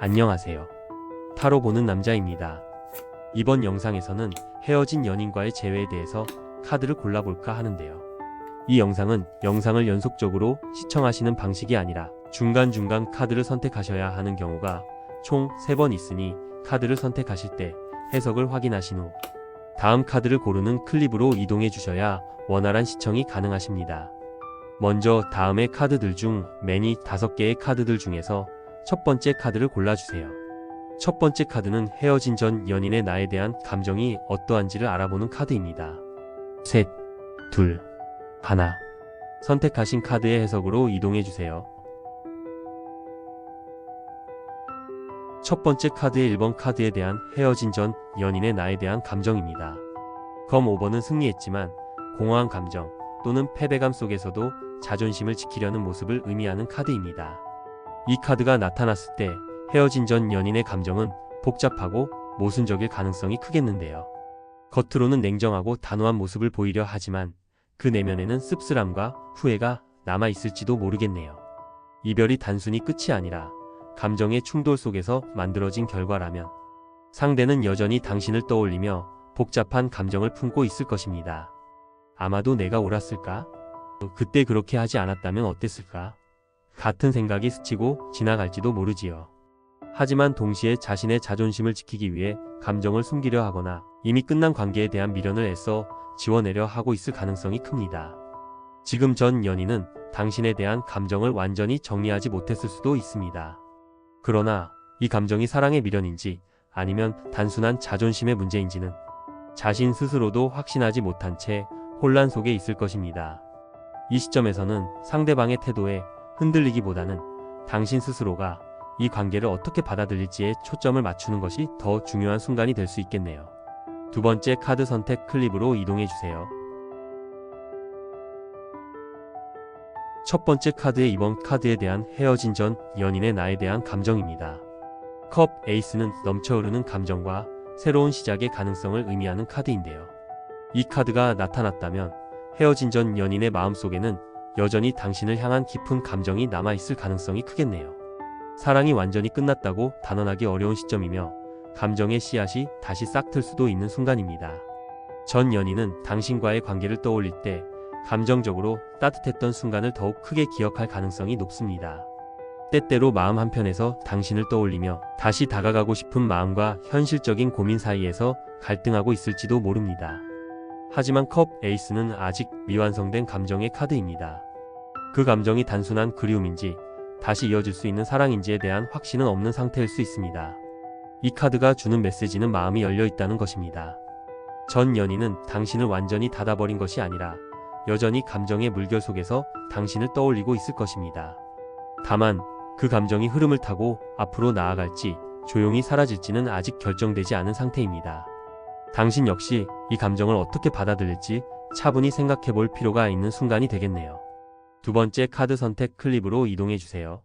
안녕하세요. 타로 보는 남자입니다. 이번 영상에서는 헤어진 연인과의 재회에 대해서 카드를 골라볼까 하는데요. 이 영상은 영상을 연속적으로 시청하시는 방식이 아니라 중간중간 카드를 선택하셔야 하는 경우가 총 3번 있으니 카드를 선택하실 때 해석을 확인하신 후 다음 카드를 고르는 클립으로 이동해 주셔야 원활한 시청이 가능하십니다. 먼저 다음의 카드들 중 매니 5개의 카드들 중에서 첫 번째 카드를 골라주세요. 첫 번째 카드는 헤어진 전 연인의 나에 대한 감정이 어떠한지를 알아보는 카드입니다. 셋, 둘, 하나. 선택하신 카드의 해석으로 이동해주세요. 첫 번째 카드의 1번 카드에 대한 헤어진 전 연인의 나에 대한 감정입니다. 검 5번은 승리했지만 공허한 감정 또는 패배감 속에서도 자존심을 지키려는 모습을 의미하는 카드입니다. 이 카드가 나타났을 때 헤어진 전 연인의 감정은 복잡하고 모순적일 가능성이 크겠는데요. 겉으로는 냉정하고 단호한 모습을 보이려 하지만 그 내면에는 씁쓸함과 후회가 남아있을지도 모르겠네요. 이별이 단순히 끝이 아니라 감정의 충돌 속에서 만들어진 결과라면 상대는 여전히 당신을 떠올리며 복잡한 감정을 품고 있을 것입니다. 아마도 내가 옳았을까? 그때 그렇게 하지 않았다면 어땠을까? 같은 생각이 스치고 지나갈지도 모르지요. 하지만 동시에 자신의 자존심을 지키기 위해 감정을 숨기려 하거나 이미 끝난 관계에 대한 미련을 애써 지워내려 하고 있을 가능성이 큽니다. 지금 전 연인은 당신에 대한 감정을 완전히 정리하지 못했을 수도 있습니다. 그러나 이 감정이 사랑의 미련인지 아니면 단순한 자존심의 문제인지는 자신 스스로도 확신하지 못한 채 혼란 속에 있을 것입니다. 이 시점에서는 상대방의 태도에 흔들리기보다는 당신 스스로가 이 관계를 어떻게 받아들일지에 초점을 맞추는 것이 더 중요한 순간이 될 수 있겠네요. 두 번째 카드 선택 클립으로 이동해주세요. 첫 번째 카드의 2번 카드에 대한 헤어진 전 연인의 나에 대한 감정입니다. 컵 에이스는 넘쳐흐르는 감정과 새로운 시작의 가능성을 의미하는 카드인데요. 이 카드가 나타났다면 헤어진 전 연인의 마음속에는 여전히 당신을 향한 깊은 감정이 남아있을 가능성이 크겠네요. 사랑이 완전히 끝났다고 단언하기 어려운 시점이며 감정의 씨앗이 다시 싹틀 수도 있는 순간입니다. 전 연인은 당신과의 관계를 떠올릴 때 감정적으로 따뜻했던 순간을 더욱 크게 기억할 가능성이 높습니다. 때때로 마음 한편에서 당신을 떠올리며 다시 다가가고 싶은 마음과 현실적인 고민 사이에서 갈등하고 있을지도 모릅니다. 하지만 컵 에이스는 아직 미완성된 감정의 카드입니다. 그 감정이 단순한 그리움인지 다시 이어질 수 있는 사랑인지에 대한 확신은 없는 상태일 수 있습니다. 이 카드가 주는 메시지는 마음이 열려 있다는 것입니다. 전 연인은 당신을 완전히 닫아버린 것이 아니라 여전히 감정의 물결 속에서 당신을 떠올리고 있을 것입니다. 다만 그 감정이 흐름을 타고 앞으로 나아갈지 조용히 사라질지는 아직 결정되지 않은 상태입니다. 당신 역시 이 감정을 어떻게 받아들일지 차분히 생각해 볼 필요가 있는 순간이 되겠네요. 두 번째 카드 선택 클립으로 이동해주세요.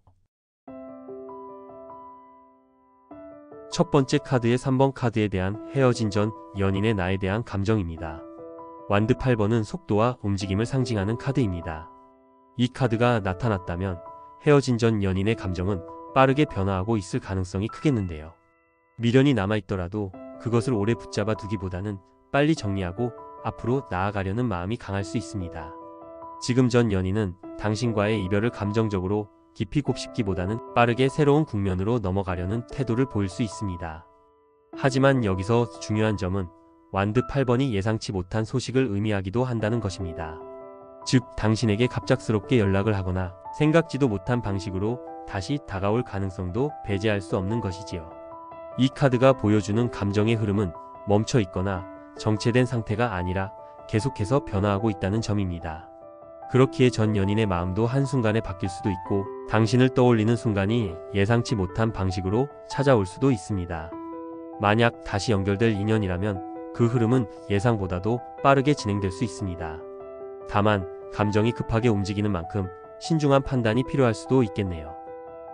첫 번째 카드의 3번 카드에 대한 헤어진 전 연인의 나에 대한 감정입니다. 완드 8번은 속도와 움직임을 상징하는 카드입니다. 이 카드가 나타났다면 헤어진 전 연인의 감정은 빠르게 변화하고 있을 가능성이 크겠는데요. 미련이 남아있더라도 그것을 오래 붙잡아 두기보다는 빨리 정리하고 앞으로 나아가려는 마음이 강할 수 있습니다. 지금 전 연인은 당신과의 이별을 감정적으로 깊이 곱씹기보다는 빠르게 새로운 국면으로 넘어가려는 태도를 보일 수 있습니다. 하지만 여기서 중요한 점은 완드 8번이 예상치 못한 소식을 의미하기도 한다는 것입니다. 즉, 당신에게 갑작스럽게 연락을 하거나 생각지도 못한 방식으로 다시 다가올 가능성도 배제할 수 없는 것이지요. 이 카드가 보여주는 감정의 흐름은 멈춰 있거나 정체된 상태가 아니라 계속해서 변화하고 있다는 점입니다. 그렇기에 전 연인의 마음도 한순간에 바뀔 수도 있고 당신을 떠올리는 순간이 예상치 못한 방식으로 찾아올 수도 있습니다. 만약 다시 연결될 인연이라면 그 흐름은 예상보다도 빠르게 진행될 수 있습니다. 다만 감정이 급하게 움직이는 만큼 신중한 판단이 필요할 수도 있겠네요.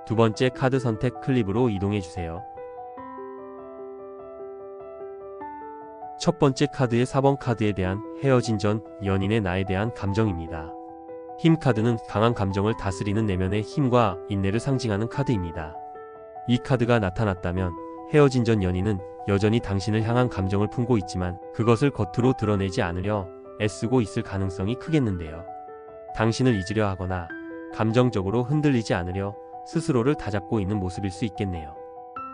두 번째 카드 선택 클립으로 이동해주세요. 첫 번째 카드의 4번 카드에 대한 헤어진 전 연인의 나에 대한 감정입니다. 힘 카드는 강한 감정을 다스리는 내면의 힘과 인내를 상징하는 카드입니다. 이 카드가 나타났다면 헤어진 전 연인은 여전히 당신을 향한 감정을 품고 있지만 그것을 겉으로 드러내지 않으려 애쓰고 있을 가능성이 크겠는데요. 당신을 잊으려 하거나 감정적으로 흔들리지 않으려 스스로를 다잡고 있는 모습일 수 있겠네요.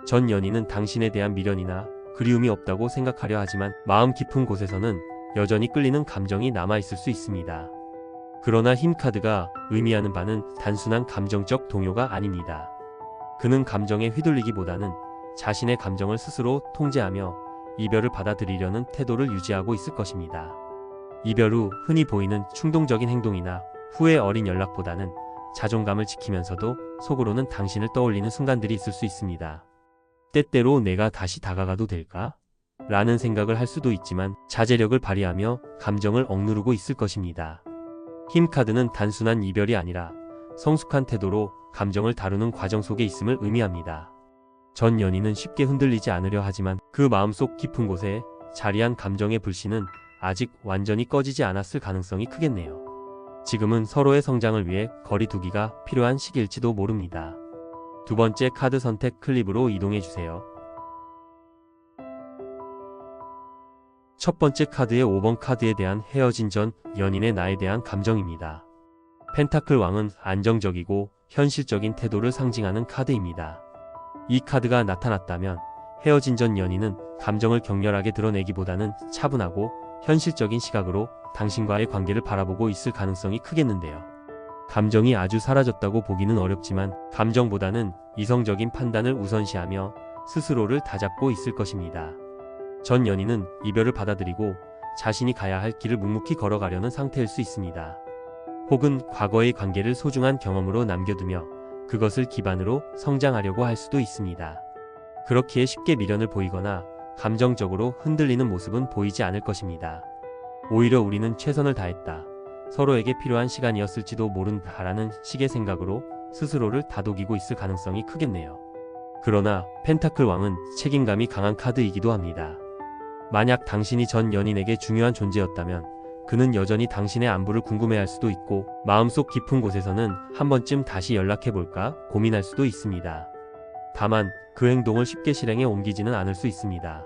전 연인은 당신에 대한 미련이나 그리움이 없다고 생각하려 하지만 마음 깊은 곳에서는 여전히 끌리는 감정이 남아있을 수 있습니다. 그러나 힘 카드가 의미하는 바는 단순한 감정적 동요가 아닙니다. 그는 감정에 휘둘리기보다는 자신의 감정을 스스로 통제하며 이별을 받아들이려는 태도를 유지하고 있을 것입니다. 이별 후 흔히 보이는 충동적인 행동이나 후회 어린 연락보다는 자존감을 지키면서도 속으로는 당신을 떠올리는 순간들이 있을 수 있습니다. 때때로 내가 다시 다가가도 될까? 라는 생각을 할 수도 있지만 자제력을 발휘하며 감정을 억누르고 있을 것입니다. 힘 카드는 단순한 이별이 아니라 성숙한 태도로 감정을 다루는 과정 속에 있음을 의미합니다. 전 연인은 쉽게 흔들리지 않으려 하지만 그 마음속 깊은 곳에 자리한 감정의 불씨는 아직 완전히 꺼지지 않았을 가능성이 크겠네요. 지금은 서로의 성장을 위해 거리 두기가 필요한 시기일지도 모릅니다. 두 번째 카드 선택 클립으로 이동해주세요. 첫 번째 카드의 5번 카드에 대한 헤어진 전 연인의 나에 대한 감정입니다. 펜타클 왕은 안정적이고 현실적인 태도를 상징하는 카드입니다. 이 카드가 나타났다면 헤어진 전 연인은 감정을 격렬하게 드러내기보다는 차분하고 현실적인 시각으로 당신과의 관계를 바라보고 있을 가능성이 크겠는데요. 감정이 아주 사라졌다고 보기는 어렵지만 감정보다는 이성적인 판단을 우선시하며 스스로를 다잡고 있을 것입니다. 전 연인은 이별을 받아들이고 자신이 가야 할 길을 묵묵히 걸어가려는 상태일 수 있습니다. 혹은 과거의 관계를 소중한 경험으로 남겨두며 그것을 기반으로 성장하려고 할 수도 있습니다. 그렇기에 쉽게 미련을 보이거나 감정적으로 흔들리는 모습은 보이지 않을 것입니다. 오히려 우리는 최선을 다했다, 서로에게 필요한 시간이었을지도 모른다라는 식의 생각으로 스스로를 다독이고 있을 가능성이 크겠네요. 그러나 펜타클 왕은 책임감이 강한 카드이기도 합니다. 만약 당신이 전 연인에게 중요한 존재였다면 그는 여전히 당신의 안부를 궁금해할 수도 있고 마음속 깊은 곳에서는 한 번쯤 다시 연락해볼까 고민할 수도 있습니다. 다만 그 행동을 쉽게 실행에 옮기지는 않을 수 있습니다.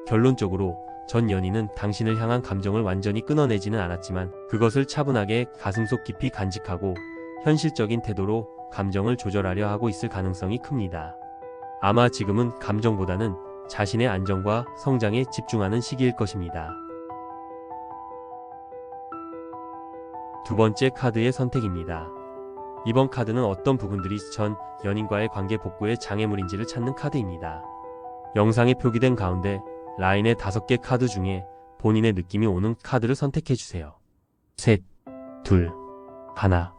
결론적으로 전 연인은 당신을 향한 감정을 완전히 끊어내지는 않았지만 그것을 차분하게 가슴속 깊이 간직하고 현실적인 태도로 감정을 조절하려 하고 있을 가능성이 큽니다. 아마 지금은 감정보다는 자신의 안정과 성장에 집중하는 시기일 것입니다. 두 번째 카드의 선택입니다. 이번 카드는 어떤 부분들이 전 연인과의 관계 복구의 장애물인지를 찾는 카드입니다. 영상에 표기된 가운데 라인의 5개 카드 중에 본인의 느낌이 오는 카드를 선택해주세요. 셋, 둘, 하나.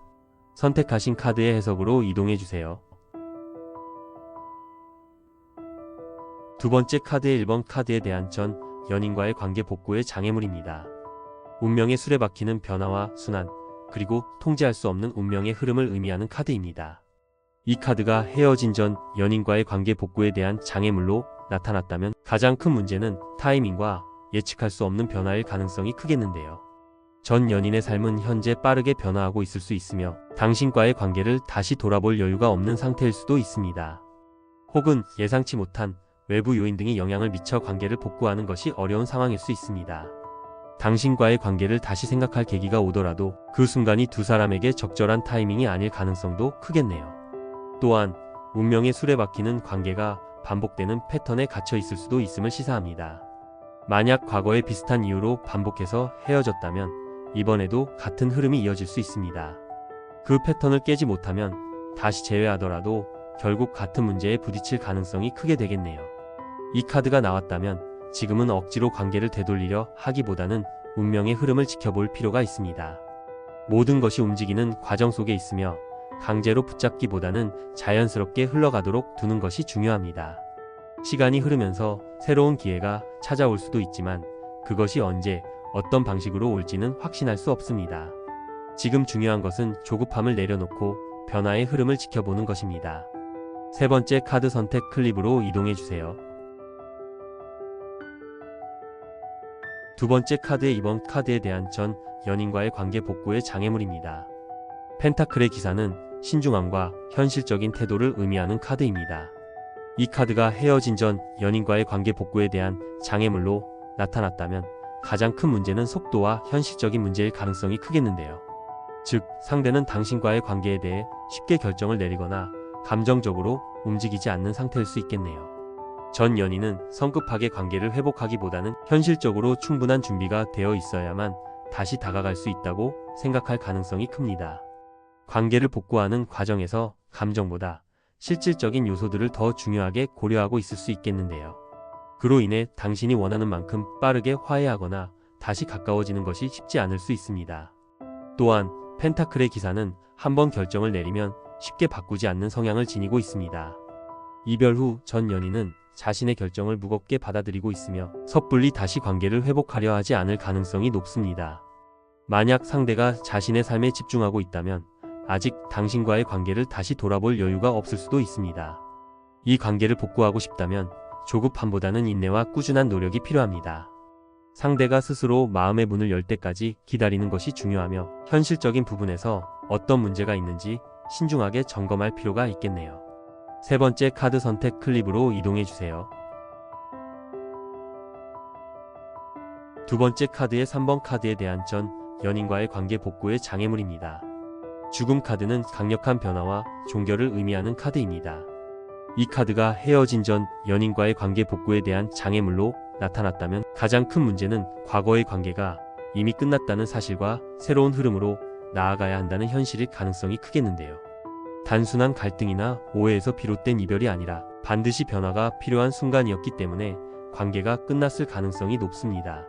선택하신 카드의 해석으로 이동해주세요. 두 번째 카드의 1번 카드에 대한 전 연인과의 관계 복구의 장애물입니다. 운명의 수레바퀴는 변화와 순환, 그리고 통제할 수 없는 운명의 흐름을 의미하는 카드입니다. 이 카드가 헤어진 전 연인과의 관계 복구에 대한 장애물로 나타났다면 가장 큰 문제는 타이밍과 예측할 수 없는 변화일 가능성이 크겠는데요. 전 연인의 삶은 현재 빠르게 변화하고 있을 수 있으며 당신과의 관계를 다시 돌아볼 여유가 없는 상태일 수도 있습니다. 혹은 예상치 못한 외부 요인 등이 영향을 미쳐 관계를 복구하는 것이 어려운 상황일 수 있습니다. 당신과의 관계를 다시 생각할 계기가 오더라도 그 순간이 두 사람에게 적절한 타이밍이 아닐 가능성도 크겠네요. 또한 운명의 수레바퀴는 관계가 반복되는 패턴에 갇혀 있을 수도 있음을 시사합니다. 만약 과거에 비슷한 이유로 반복해서 헤어졌다면 이번에도 같은 흐름이 이어질 수 있습니다. 그 패턴을 깨지 못하면 다시 재회하더라도 결국 같은 문제에 부딪힐 가능성이 크게 되겠네요. 이 카드가 나왔다면 지금은 억지로 관계를 되돌리려 하기보다는 운명의 흐름을 지켜볼 필요가 있습니다. 모든 것이 움직이는 과정 속에 있으며 강제로 붙잡기보다는 자연스럽게 흘러가도록 두는 것이 중요합니다. 시간이 흐르면서 새로운 기회가 찾아올 수도 있지만 그것이 언제, 어떤 방식으로 올지는 확신할 수 없습니다. 지금 중요한 것은 조급함을 내려놓고 변화의 흐름을 지켜보는 것입니다. 세 번째 카드 선택 클립으로 이동해주세요. 두 번째 카드의 2번 카드에 대한 전 연인과의 관계 복구의 장애물입니다. 펜타클의 기사는 신중함과 현실적인 태도를 의미하는 카드입니다. 이 카드가 헤어진 전 연인과의 관계 복구에 대한 장애물로 나타났다면 가장 큰 문제는 속도와 현실적인 문제일 가능성이 크겠는데요. 즉, 상대는 당신과의 관계에 대해 쉽게 결정을 내리거나 감정적으로 움직이지 않는 상태일 수 있겠네요. 전 연인은 성급하게 관계를 회복하기보다는 현실적으로 충분한 준비가 되어 있어야만 다시 다가갈 수 있다고 생각할 가능성이 큽니다. 관계를 복구하는 과정에서 감정보다 실질적인 요소들을 더 중요하게 고려하고 있을 수 있겠는데요. 그로 인해 당신이 원하는 만큼 빠르게 화해하거나 다시 가까워지는 것이 쉽지 않을 수 있습니다. 또한 펜타클의 기사는 한번 결정을 내리면 쉽게 바꾸지 않는 성향을 지니고 있습니다. 이별 후 전 연인은 자신의 결정을 무겁게 받아들이고 있으며 섣불리 다시 관계를 회복하려 하지 않을 가능성이 높습니다. 만약 상대가 자신의 삶에 집중하고 있다면 아직 당신과의 관계를 다시 돌아볼 여유가 없을 수도 있습니다. 이 관계를 복구하고 싶다면 조급함보다는 인내와 꾸준한 노력이 필요합니다. 상대가 스스로 마음의 문을 열 때까지 기다리는 것이 중요하며 현실적인 부분에서 어떤 문제가 있는지 신중하게 점검할 필요가 있겠네요. 세 번째 카드 선택 클립으로 이동해주세요. 두 번째 카드의 3번 카드에 대한 전 연인과의 관계 복구의 장애물입니다. 죽음 카드는 강력한 변화와 종결을 의미하는 카드입니다. 이 카드가 헤어진 전 연인과의 관계 복구에 대한 장애물로 나타났다면 가장 큰 문제는 과거의 관계가 이미 끝났다는 사실과 새로운 흐름으로 나아가야 한다는 현실일 가능성이 크겠는데요. 단순한 갈등이나 오해에서 비롯된 이별이 아니라 반드시 변화가 필요한 순간이었기 때문에 관계가 끝났을 가능성이 높습니다.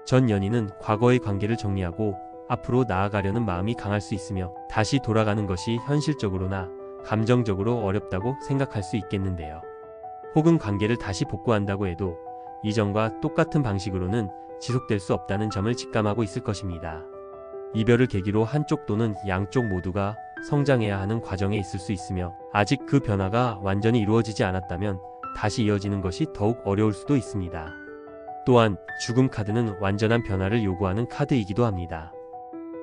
전 연인은 과거의 관계를 정리하고 앞으로 나아가려는 마음이 강할 수 있으며 다시 돌아가는 것이 현실적으로나 감정적으로 어렵다고 생각할 수 있겠는데요. 혹은 관계를 다시 복구한다고 해도 이전과 똑같은 방식으로는 지속될 수 없다는 점을 직감하고 있을 것입니다. 이별을 계기로 한쪽 또는 양쪽 모두가 성장해야 하는 과정에 있을 수 있으며 아직 그 변화가 완전히 이루어지지 않았다면 다시 이어지는 것이 더욱 어려울 수도 있습니다. 또한 죽음 카드는 완전한 변화를 요구하는 카드이기도 합니다.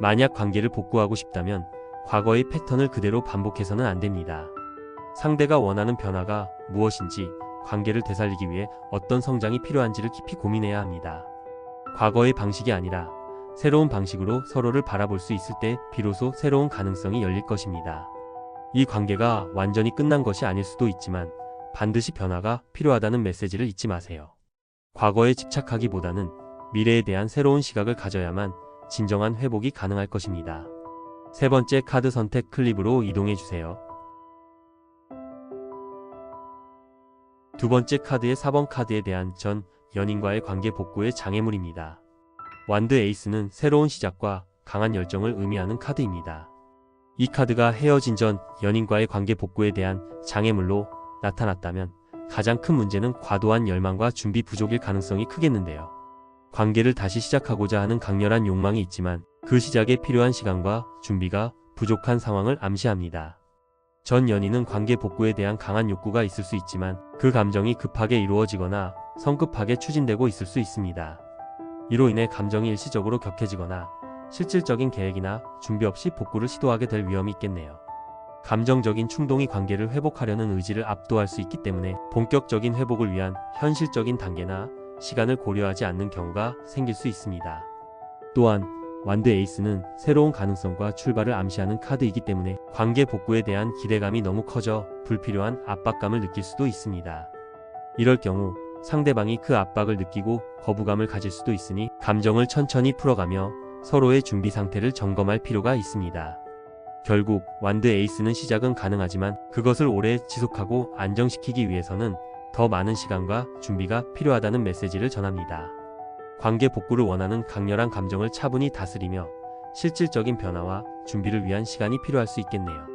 만약 관계를 복구하고 싶다면 과거의 패턴을 그대로 반복해서는 안 됩니다. 상대가 원하는 변화가 무엇인지, 관계를 되살리기 위해 어떤 성장이 필요한지를 깊이 고민해야 합니다. 과거의 방식이 아니라 새로운 방식으로 서로를 바라볼 수 있을 때 비로소 새로운 가능성이 열릴 것입니다. 이 관계가 완전히 끝난 것이 아닐 수도 있지만 반드시 변화가 필요하다는 메시지를 잊지 마세요. 과거에 집착하기보다는 미래에 대한 새로운 시각을 가져야만 진정한 회복이 가능할 것입니다. 세 번째 카드 선택 클립으로 이동해주세요. 두 번째 카드의 4번 카드에 대한 전 연인과의 관계 복구의 장애물입니다. 완드 에이스는 새로운 시작과 강한 열정을 의미하는 카드입니다. 이 카드가 헤어진 전 연인과의 관계 복구에 대한 장애물로 나타났다면 가장 큰 문제는 과도한 열망과 준비 부족일 가능성이 크겠는데요. 관계를 다시 시작하고자 하는 강렬한 욕망이 있지만 그 시작에 필요한 시간과 준비가 부족한 상황을 암시합니다. 전 연인은 관계 복구에 대한 강한 욕구가 있을 수 있지만 그 감정이 급하게 이루어지거나 성급하게 추진되고 있을 수 있습니다. 이로 인해 감정이 일시적으로 격해지거나 실질적인 계획이나 준비 없이 복구를 시도하게 될 위험이 있겠네요. 감정적인 충동이 관계를 회복하려는 의지를 압도할 수 있기 때문에 본격적인 회복을 위한 현실적인 단계나 시간을 고려하지 않는 경우가 생길 수 있습니다. 또한 완드 에이스는 새로운 가능성과 출발을 암시하는 카드이기 때문에 관계 복구에 대한 기대감이 너무 커져 불필요한 압박감을 느낄 수도 있습니다. 이럴 경우 상대방이 그 압박을 느끼고 거부감을 가질 수도 있으니 감정을 천천히 풀어가며 서로의 준비 상태를 점검할 필요가 있습니다. 결국 완드 에이스는 시작은 가능하지만 그것을 오래 지속하고 안정시키기 위해서는 더 많은 시간과 준비가 필요하다는 메시지를 전합니다. 관계 복구를 원하는 강렬한 감정을 차분히 다스리며 실질적인 변화와 준비를 위한 시간이 필요할 수 있겠네요.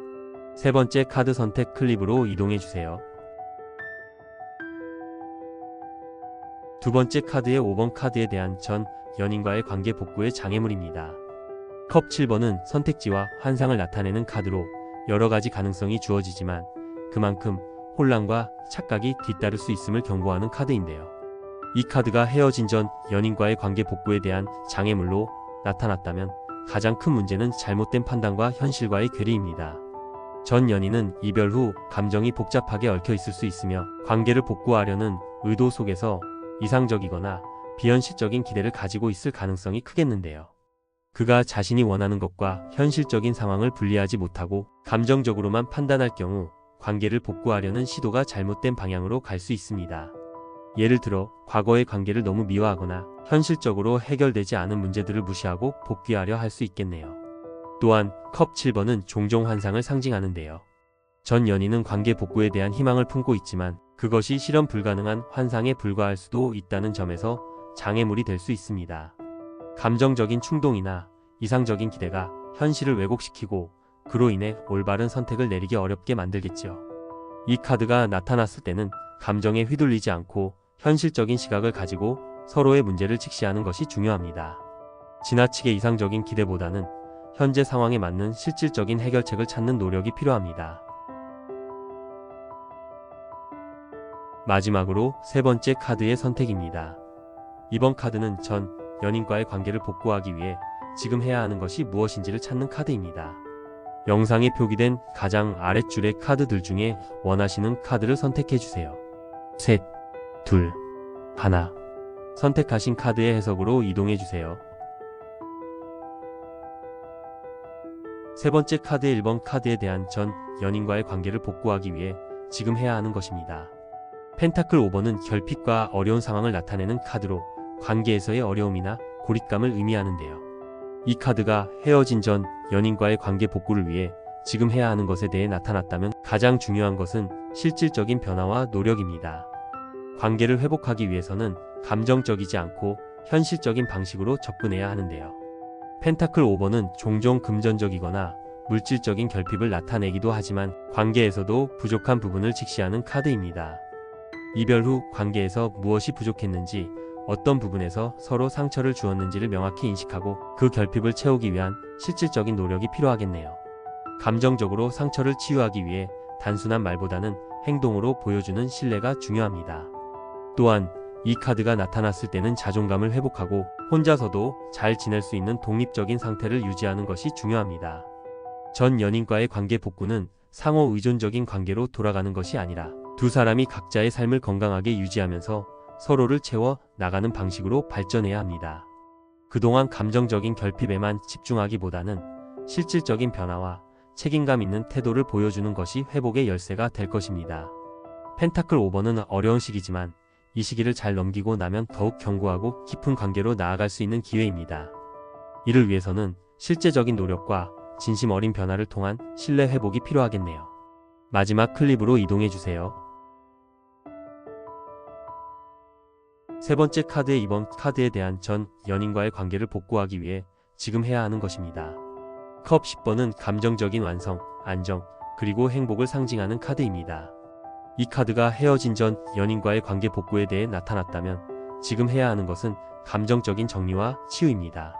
세 번째 카드 선택 클립으로 이동해주세요. 두 번째 카드의 5번 카드에 대한 전 연인과의 관계 복구의 장애물입니다. 컵 7번은 선택지와 환상을 나타내는 카드로 여러 가지 가능성이 주어지지만 그만큼 혼란과 착각이 뒤따를 수 있음을 경고하는 카드인데요. 이 카드가 헤어진 전 연인과의 관계 복구에 대한 장애물로 나타났다면 가장 큰 문제는 잘못된 판단과 현실과의 괴리입니다. 전 연인은 이별 후 감정이 복잡하게 얽혀 있을 수 있으며 관계를 복구하려는 의도 속에서 이상적이거나 비현실적인 기대를 가지고 있을 가능성이 크겠는데요. 그가 자신이 원하는 것과 현실적인 상황을 분리하지 못하고 감정적으로만 판단할 경우 관계를 복구하려는 시도가 잘못된 방향으로 갈 수 있습니다. 예를 들어 과거의 관계를 너무 미화하거나 현실적으로 해결되지 않은 문제들을 무시하고 복귀하려 할 수 있겠네요. 또한 컵 7번은 종종 환상을 상징하는데요. 전 연인은 관계 복구에 대한 희망을 품고 있지만 그것이 실현 불가능한 환상에 불과할 수도 있다는 점에서 장애물이 될 수 있습니다. 감정적인 충동이나 이상적인 기대가 현실을 왜곡시키고 그로 인해 올바른 선택을 내리기 어렵게 만들겠지요. 이 카드가 나타났을 때는 감정에 휘둘리지 않고 현실적인 시각을 가지고 서로의 문제를 직시하는 것이 중요합니다. 지나치게 이상적인 기대보다는 현재 상황에 맞는 실질적인 해결책을 찾는 노력이 필요합니다. 마지막으로 세 번째 카드의 선택입니다. 이번 카드는 전 연인과의 관계를 복구하기 위해 지금 해야 하는 것이 무엇인지를 찾는 카드입니다. 영상에 표기된 가장 아랫줄의 카드들 중에 원하시는 카드를 선택해주세요. 셋, 둘, 하나. 선택하신 카드의 해석으로 이동해주세요. 세 번째 카드의 1번 카드에 대한 전 연인과의 관계를 복구하기 위해 지금 해야 하는 것입니다. 펜타클 5번은 결핍과 어려운 상황을 나타내는 카드로 관계에서의 어려움이나 고립감을 의미하는데요. 이 카드가 헤어진 전 연인과의 관계 복구를 위해 지금 해야 하는 것에 대해 나타났다면 가장 중요한 것은 실질적인 변화와 노력입니다. 관계를 회복하기 위해서는 감정적이지 않고 현실적인 방식으로 접근해야 하는데요. 펜타클 5번은 종종 금전적이거나 물질적인 결핍을 나타내기도 하지만 관계에서도 부족한 부분을 직시하는 카드입니다. 이별 후 관계에서 무엇이 부족했는지, 어떤 부분에서 서로 상처를 주었는지를 명확히 인식하고 그 결핍을 채우기 위한 실질적인 노력이 필요하겠네요. 감정적으로 상처를 치유하기 위해 단순한 말보다는 행동으로 보여주는 신뢰가 중요합니다. 또한 이 카드가 나타났을 때는 자존감을 회복하고 혼자서도 잘 지낼 수 있는 독립적인 상태를 유지하는 것이 중요합니다. 전 연인과의 관계 복구는 상호 의존적인 관계로 돌아가는 것이 아니라 두 사람이 각자의 삶을 건강하게 유지하면서 서로를 채워 나가는 방식으로 발전해야 합니다. 그동안 감정적인 결핍에만 집중하기보다는 실질적인 변화와 책임감 있는 태도를 보여주는 것이 회복의 열쇠가 될 것입니다. 펜타클 5번은 어려운 시기지만 이 시기를 잘 넘기고 나면 더욱 견고하고 깊은 관계로 나아갈 수 있는 기회입니다. 이를 위해서는 실제적인 노력과 진심 어린 변화를 통한 신뢰 회복이 필요하겠네요. 마지막 클립으로 이동해주세요. 세 번째 카드의 2번 카드에 대한 전 연인과의 관계를 복구하기 위해 지금 해야 하는 것입니다. 컵 10번은 감정적인 완성, 안정, 그리고 행복을 상징하는 카드입니다. 이 카드가 헤어진 전 연인과의 관계 복구에 대해 나타났다면 지금 해야 하는 것은 감정적인 정리와 치유입니다.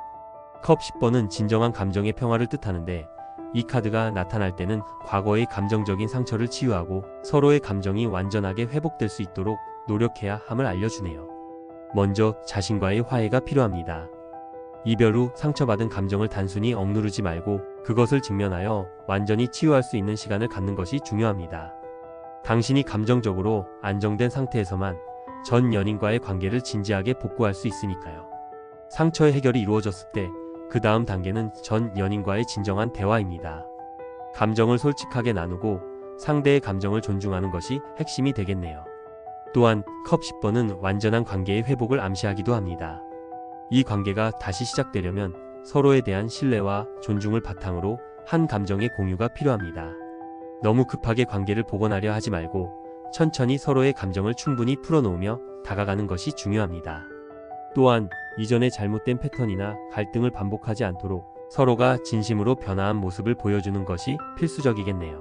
컵 10번은 진정한 감정의 평화를 뜻하는데 이 카드가 나타날 때는 과거의 감정적인 상처를 치유하고 서로의 감정이 완전하게 회복될 수 있도록 노력해야 함을 알려주네요. 먼저 자신과의 화해가 필요합니다. 이별 후 상처받은 감정을 단순히 억누르지 말고 그것을 직면하여 완전히 치유할 수 있는 시간을 갖는 것이 중요합니다. 당신이 감정적으로 안정된 상태에서만 전 연인과의 관계를 진지하게 복구할 수 있으니까요. 상처의 해결이 이루어졌을 때 그 다음 단계는 전 연인과의 진정한 대화입니다. 감정을 솔직하게 나누고 상대의 감정을 존중하는 것이 핵심이 되겠네요. 또한 컵 10번은 완전한 관계의 회복을 암시하기도 합니다. 이 관계가 다시 시작되려면 서로에 대한 신뢰와 존중을 바탕으로 한 감정의 공유가 필요합니다. 너무 급하게 관계를 복원하려 하지 말고 천천히 서로의 감정을 충분히 풀어놓으며 다가가는 것이 중요합니다. 또한 이전의 잘못된 패턴이나 갈등을 반복하지 않도록 서로가 진심으로 변화한 모습을 보여주는 것이 필수적이겠네요.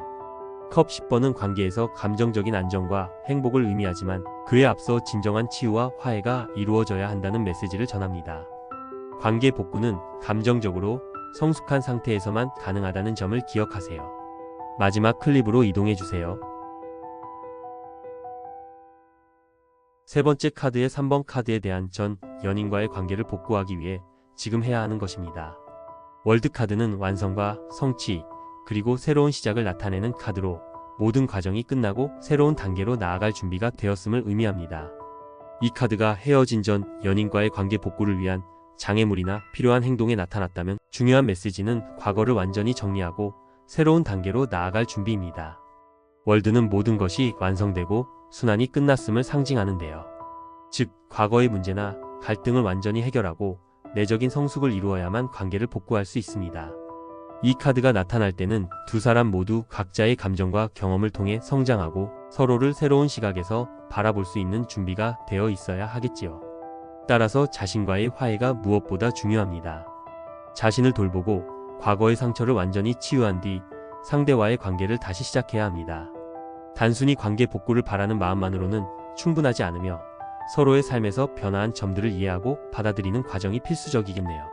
컵 10번은 관계에서 감정적인 안정과 행복을 의미하지만 그에 앞서 진정한 치유와 화해가 이루어져야 한다는 메시지를 전합니다. 관계 복구는 감정적으로 성숙한 상태에서만 가능하다는 점을 기억하세요. 마지막 클립으로 이동해주세요. 세 번째 카드의 3번 카드에 대한 전 연인과의 관계를 복구하기 위해 지금 해야 하는 것입니다. 월드 카드는 완성과 성취, 그리고 새로운 시작을 나타내는 카드로 모든 과정이 끝나고 새로운 단계로 나아갈 준비가 되었음을 의미합니다. 이 카드가 헤어진 전 연인과의 관계 복구를 위한 장애물이나 필요한 행동에 나타났다면 중요한 메시지는 과거를 완전히 정리하고 새로운 단계로 나아갈 준비입니다. 월드는 모든 것이 완성되고 순환이 끝났음을 상징하는데요. 즉, 과거의 문제나 갈등을 완전히 해결하고 내적인 성숙을 이루어야만 관계를 복구할 수 있습니다. 이 카드가 나타날 때는 두 사람 모두 각자의 감정과 경험을 통해 성장하고 서로를 새로운 시각에서 바라볼 수 있는 준비가 되어 있어야 하겠지요. 따라서 자신과의 화해가 무엇보다 중요합니다. 자신을 돌보고 과거의 상처를 완전히 치유한 뒤 상대와의 관계를 다시 시작해야 합니다. 단순히 관계 복구를 바라는 마음만으로는 충분하지 않으며 서로의 삶에서 변화한 점들을 이해하고 받아들이는 과정이 필수적이겠네요.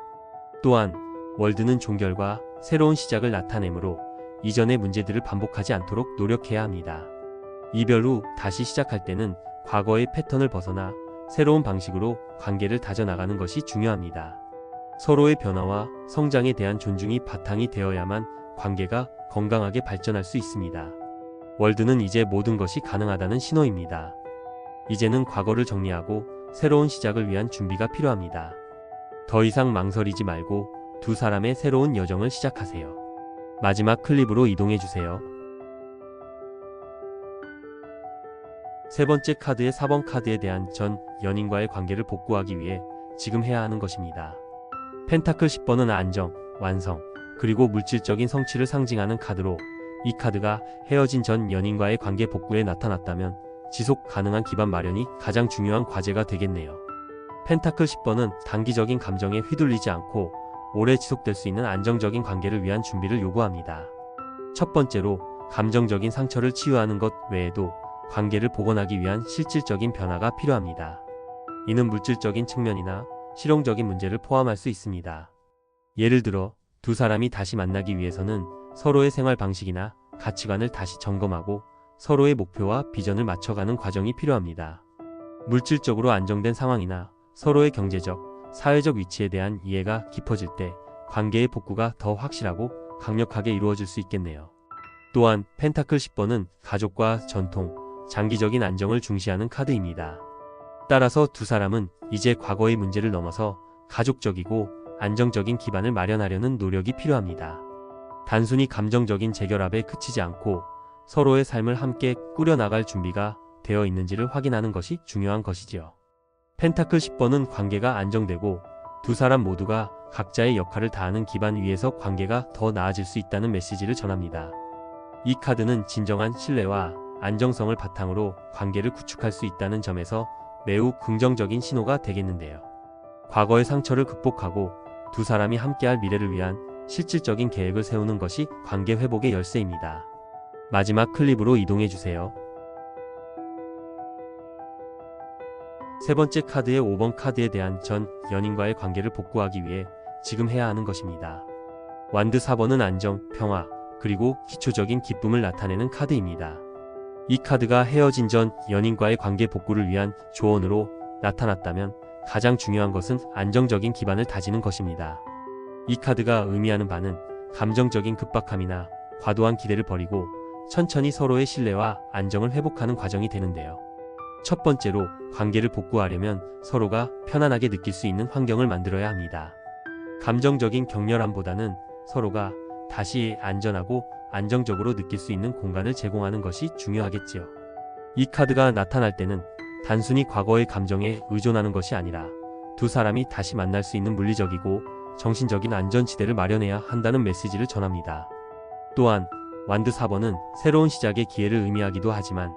또한 월드는 종결과 새로운 시작을 나타내므로 이전의 문제들을 반복하지 않도록 노력해야 합니다. 이별 후 다시 시작할 때는 과거의 패턴을 벗어나 새로운 방식으로 관계를 다져나가는 것이 중요합니다. 서로의 변화와 성장에 대한 존중이 바탕이 되어야만 관계가 건강하게 발전할 수 있습니다. 월드는 이제 모든 것이 가능하다는 신호입니다. 이제는 과거를 정리하고 새로운 시작을 위한 준비가 필요합니다. 더 이상 망설이지 말고 두 사람의 새로운 여정을 시작하세요. 마지막 클립으로 이동해주세요. 세 번째 카드의 4번 카드에 대한 전 연인과의 관계를 복구하기 위해 지금 해야 하는 것입니다. 펜타클 10번은 안정, 완성, 그리고 물질적인 성취를 상징하는 카드로 이 카드가 헤어진 전 연인과의 관계 복구에 나타났다면 지속 가능한 기반 마련이 가장 중요한 과제가 되겠네요. 펜타클 10번은 단기적인 감정에 휘둘리지 않고 오래 지속될 수 있는 안정적인 관계를 위한 준비를 요구합니다. 첫 번째로 감정적인 상처를 치유하는 것 외에도 관계를 복원하기 위한 실질적인 변화가 필요합니다. 이는 물질적인 측면이나 실용적인 문제를 포함할 수 있습니다. 예를 들어 두 사람이 다시 만나기 위해서는 서로의 생활 방식이나 가치관을 다시 점검하고 서로의 목표와 비전을 맞춰가는 과정이 필요합니다. 물질적으로 안정된 상황이나 서로의 경제적, 사회적 위치에 대한 이해가 깊어질 때 관계의 복구가 더 확실하고 강력하게 이루어질 수 있겠네요. 또한 펜타클 10번은 가족과 전통, 장기적인 안정을 중시하는 카드입니다. 따라서 두 사람은 이제 과거의 문제를 넘어서 가족적이고 안정적인 기반을 마련하려는 노력이 필요합니다. 단순히 감정적인 재결합에 그치지 않고 서로의 삶을 함께 꾸려나갈 준비가 되어 있는지를 확인하는 것이 중요한 것이지요. 펜타클 10번은 관계가 안정되고 두 사람 모두가 각자의 역할을 다하는 기반 위에서 관계가 더 나아질 수 있다는 메시지를 전합니다. 이 카드는 진정한 신뢰와 안정성을 바탕으로 관계를 구축할 수 있다는 점에서 매우 긍정적인 신호가 되겠는데요. 과거의 상처를 극복하고 두 사람이 함께할 미래를 위한 실질적인 계획을 세우는 것이 관계 회복의 열쇠입니다. 마지막 클립으로 이동해주세요. 세 번째 카드의 5번 카드에 대한 전 연인과의 관계를 복구하기 위해 지금 해야 하는 것입니다. 완드 4번은 안정, 평화, 그리고 기초적인 기쁨을 나타내는 카드입니다. 이 카드가 헤어진 전 연인과의 관계 복구를 위한 조언으로 나타났다면 가장 중요한 것은 안정적인 기반을 다지는 것입니다. 이 카드가 의미하는 바는 감정적인 급박함이나 과도한 기대를 버리고 천천히 서로의 신뢰와 안정을 회복하는 과정이 되는데요. 첫 번째로 관계를 복구하려면 서로가 편안하게 느낄 수 있는 환경을 만들어야 합니다. 감정적인 격렬함보다는 서로가 다시 안전하고 안정적으로 느낄 수 있는 공간을 제공하는 것이 중요하겠지요. 이 카드가 나타날 때는 단순히 과거의 감정에 의존하는 것이 아니라 두 사람이 다시 만날 수 있는 물리적이고 정신적인 안전지대를 마련해야 한다는 메시지를 전합니다. 또한 완드 4번은 새로운 시작의 기회를 의미하기도 하지만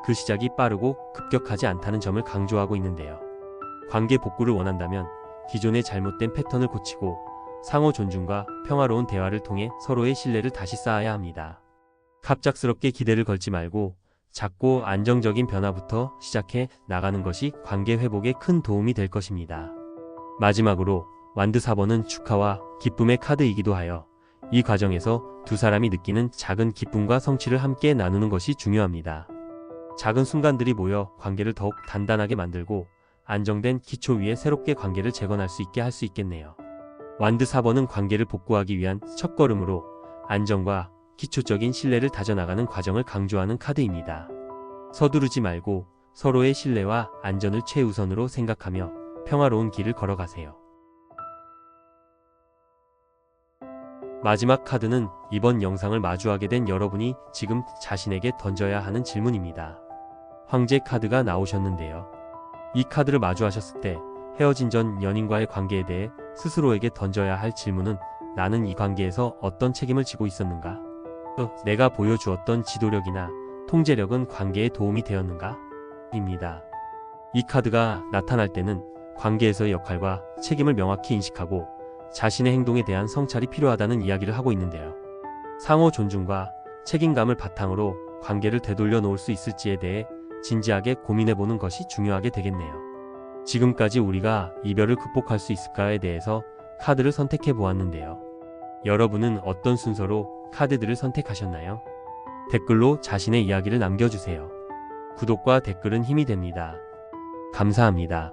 그 시작이 빠르고 급격하지 않다는 점을 강조하고 있는데요. 관계 복구를 원한다면 기존의 잘못된 패턴을 고치고 상호 존중과 평화로운 대화를 통해 서로의 신뢰를 다시 쌓아야 합니다. 갑작스럽게 기대를 걸지 말고 작고 안정적인 변화부터 시작해 나가는 것이 관계 회복에 큰 도움이 될 것입니다. 마지막으로 완드 4번은 축하와 기쁨의 카드이기도 하여 이 과정에서 두 사람이 느끼는 작은 기쁨과 성취를 함께 나누는 것이 중요합니다. 작은 순간들이 모여 관계를 더욱 단단하게 만들고 안정된 기초 위에 새롭게 관계를 재건할 수 있게 할 수 있겠네요. 완드 4번은 관계를 복구하기 위한 첫걸음으로 안정과 기초적인 신뢰를 다져나가는 과정을 강조하는 카드입니다. 서두르지 말고 서로의 신뢰와 안전을 최우선으로 생각하며 평화로운 길을 걸어가세요. 마지막 카드는 이번 영상을 마주하게 된 여러분이 지금 자신에게 던져야 하는 질문입니다. 황제 카드가 나오셨는데요. 이 카드를 마주하셨을 때 헤어진 전 연인과의 관계에 대해 스스로에게 던져야 할 질문은 나는 이 관계에서 어떤 책임을 지고 있었는가? 내가 보여주었던 지도력이나 통제력은 관계에 도움이 되었는가? 입니다. 이 카드가 나타날 때는 관계에서의 역할과 책임을 명확히 인식하고 자신의 행동에 대한 성찰이 필요하다는 이야기를 하고 있는데요. 상호 존중과 책임감을 바탕으로 관계를 되돌려 놓을 수 있을지에 대해 진지하게 고민해보는 것이 중요하게 되겠네요. 지금까지 우리가 이별을 극복할 수 있을까에 대해서 카드를 선택해 보았는데요. 여러분은 어떤 순서로 카드들을 선택하셨나요? 댓글로 자신의 이야기를 남겨주세요. 구독과 댓글은 힘이 됩니다. 감사합니다.